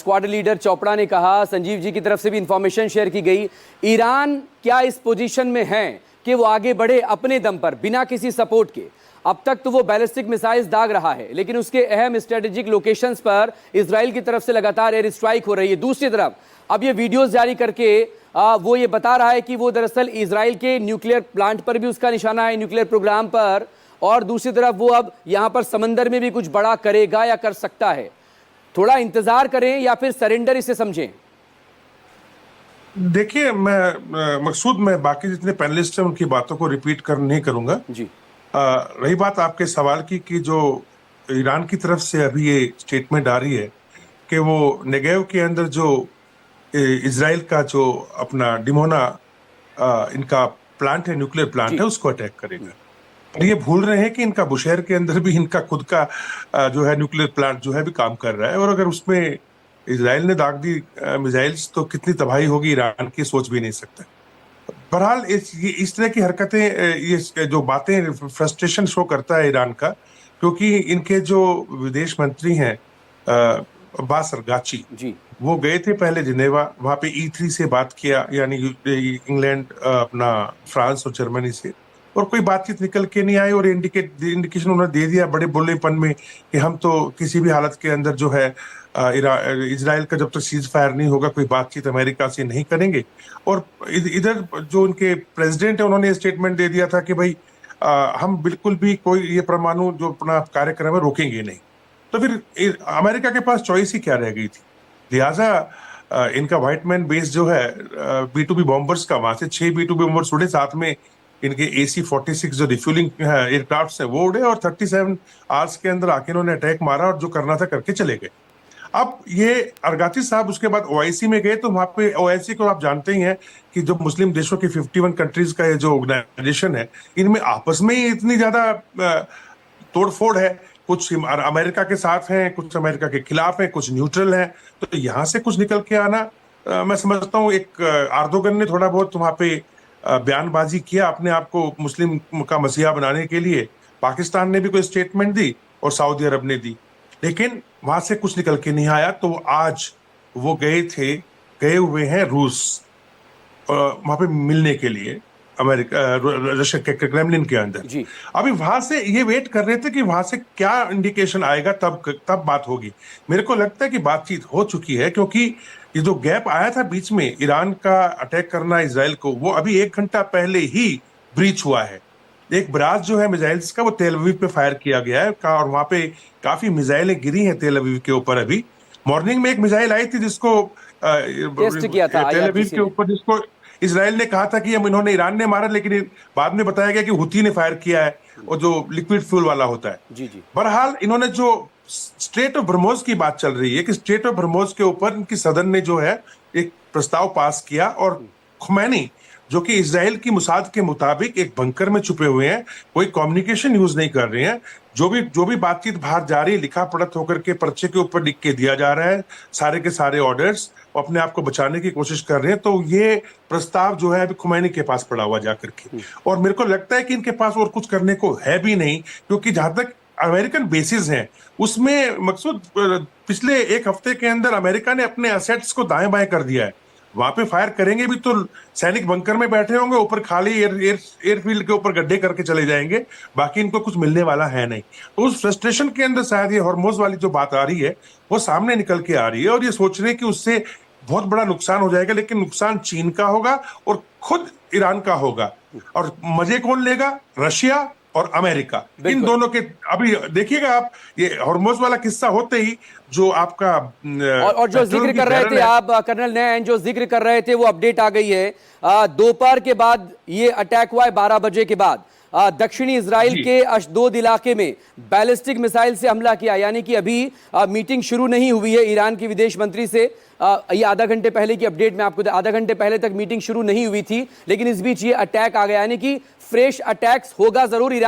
Squad leader Chopra ने कहा, संजीव जी की तरफ से भी इंफॉर्मेशन शेयर की गई, ईरान क्या इस पोजीशन में है कि वो आगे बढ़े अपने दम पर बिना किसी सपोर्ट के। अब तक तो वो बैलिस्टिक मिसाइल्स दाग रहा है, लेकिन उसके अहम स्ट्रेटेजिक लोकेशंस पर इजराइल की तरफ से लगातार एयर स्ट्राइक हो रही है। दूसरी तरफ अब ये वीडियोस जारी करके वो ये बता रहा है कि वो दरअसल इजराइल के न्यूक्लियर प्लांट पर भी उसका निशाना है, न्यूक्लियर प्रोग्राम पर, और दूसरी तरफ वो अब यहां पर समंदर में भी कुछ बड़ा करेगा या कर सकता है। थोड़ा इंतजार करें या फिर सरेंडर इसे समझें? देखिए, मैं बाकी जितने पैनलिस्ट हैं उनकी बातों को रिपीट नहीं करूंगा जी। रही बात आपके सवाल की कि जो ईरान की तरफ से अभी ये स्टेटमेंट आ रही है कि वो नेगेव के अंदर जो इजराइल का जो अपना डिमोना इनका प्लांट है, न्यूक्लियर प्लांट है, उसको अटैक करेगा। और ये भूल रहे हैं कि इनका बुशहर के अंदर भी इनका खुद का जो है न्यूक्लियर प्लांट जो है भी काम कर रहा है, और अगर उसमें इजराइल ने दाग दी मिसाइल्स तो कितनी तबाही होगी ईरान की सोच भी नहीं सकता। बहरहाल इस तरह की हरकतें, ये जो बातें, फ्रस्ट्रेशन शो करता है ईरान का, क्योंकि इनके जो विदेश मंत्री हैं अब्बास अरगाची, जी। वो गए थे पहले जिनेवा, वहां पे E3 से बात किया, यानी इंग्लैंड, अपना फ्रांस और जर्मनी से, और कोई बातचीत निकल के नहीं आई। और इंडिकेशन उन्होंने दे दिया बड़े बोलेपन में कि हम तो किसी भी हालत के अंदर जो है इजराइल का जब तक सीज फायर नहीं होगा कोई बातचीत अमेरिका से नहीं करेंगे। और इधर जो उनके प्रेसिडेंट है उन्होंने स्टेटमेंट दे दिया था कि भाई हम बिल्कुल भी कोई ये परमाणु जो अपना कार्यक्रम है रोकेंगे नहीं। तो फिर अमेरिका के पास चॉइस ही क्या रह गई थी? लिहाजा इनका व्हाइट मैन बेस जो है B-2B बॉम्बर्स का, वहां से 6 B-2B बॉम्बर्स उड़े, साथ में इनके AC-46 जो रिफ्यूलिंग एयरक्राफ्ट है वो उड़े, और 37 आवर्स के अंदर आके इन्होंने अटैक मारा और जो करना था करके चले गए। अब ये अरगाची साहब उसके बाद OIC में गए, तो वहां पे OIC को आप जानते ही हैं कि जो मुस्लिम देशों की 51 कंट्रीज का ये जो ऑर्गेनाइजेशन है, इनमें आपस में ही इतनी ज्यादा तोड़फोड़ है। कुछ अमेरिका के साथ हैं, कुछ अमेरिका के खिलाफ हैं, कुछ न्यूट्रल हैं। तो यहां से कुछ निकल के आना, मैं समझता हूँ एक आर्दोगन ने थोड़ा बहुत वहां पे बयानबाजी किया अपने आप को मुस्लिम का मसीहा बनाने के लिए। पाकिस्तान ने भी कोई स्टेटमेंट दी और सऊदी अरब ने दी, लेकिन वहां से कुछ निकल के नहीं आया। तो आज वो गए हुए हैं रूस, वहां पे मिलने के लिए अमेरिका, रशिया के क्रेमलिन के अंदर। जी। अभी वहां से ये वेट कर रहे थे कि वहां से क्या इंडिकेशन आएगा, तब बात होगी। मेरे को लगता है कि बातचीत हो चुकी है, क्योंकि ये जो गैप आया था बीच में ईरान का अटैक करना इजराइल को, वो अभी 1 घंटा पहले ही ब्रीच हुआ है। एक बराज जो है मिसाइल्स का, वो तेल अवीव पे फायर किया गया है, और वहां पे काफी मिसाइलें गिरी हैं तेल अवीव के ऊपर। अभी मॉर्निंग में एक मिसाइल आई थी जिसको टेस्ट किया था तेल अवीव IRGC के ने। ऊपर, जिसको इजराइल ने कहा था कि हम इन्होंने ईरान ने मारा, लेकिन बाद में बताया गया कि हुती ने फायर किया है, और जो लिक्विड फ्यूल वाला होता है। जी जी। बहरहाल इन्होंने जो स्टेट ऑफ ब्रह्मोस की बात चल रही है कि स्टेट ऑफ ब्रह्मोस के ऊपर इनकी सदन ने जो है एक प्रस्ताव पास किया, और खुमैनी जो कि इजराइल की मुसाद के मुताबिक एक बंकर में छुपे हुए हैं, कोई कम्युनिकेशन यूज नहीं कर रहे हैं, जो भी बातचीत बाहर जा रही है लिखा पढ़त होकर के पर्चे के ऊपर लिख के दिया जा रहा है, सारे के सारे ऑर्डर्स, अपने आप को बचाने की कोशिश कर रहे हैं। तो ये प्रस्ताव जो है अभी खुमैनी के पास पड़ा हुआ जाकर के, और मेरे को लगता है कि इनके पास और कुछ करने को है भी नहीं, क्योंकि जहां तक अमेरिकन बेसिस हैं उसमें मकसूद पिछले 1 हफ्ते के अंदर अमेरिका ने अपने एसेट्स को दाएं बाएं कर दिया है। वहां पे फायर करेंगे भी तो सैनिक बंकर में बैठे होंगे, ऊपर खाली एयरफील्ड के ऊपर गड्ढे करके चले जाएंगे, बाकी इनको कुछ मिलने वाला है नहीं। तो उस फ्रस्ट्रेशन के अंदर शायद ये हॉर्मोज वाली जो बात आ रही है वो सामने निकल के आ रही है, और ये सोच रहे हैं कि उससे बहुत बड़ा नुकसान हो जाएगा, लेकिन नुकसान चीन का होगा और खुद ईरान का होगा। और मजे कौन लेगा? रशिया और अमेरिका, इन दोनों के। अभी देखिएगा आप, ये हॉर्मोज वाला किस्सा होते ही जो आपका और जो जिक्र कर रहे थे आप कर्नल नैन, जो जिक्र कर रहे थे वो अपडेट आ गई है। दोपहर के बाद ये अटैक हुआ है, 12 बजे के बाद दक्षिणी इजराइल के अशदोद इलाके में बैलिस्टिक मिसाइल से हमला किया। यानी कि अभी मीटिंग शुरू नहीं हुई है ईरान की विदेश मंत्री से। ये आधा घंटे पहले की अपडेट में आपको, आधा घंटे पहले तक मीटिंग शुरू नहीं हुई थी, लेकिन इस बीच ये अटैक आ गया। यानी कि फ्रेश अटैक्स होगा जरूर ईरान।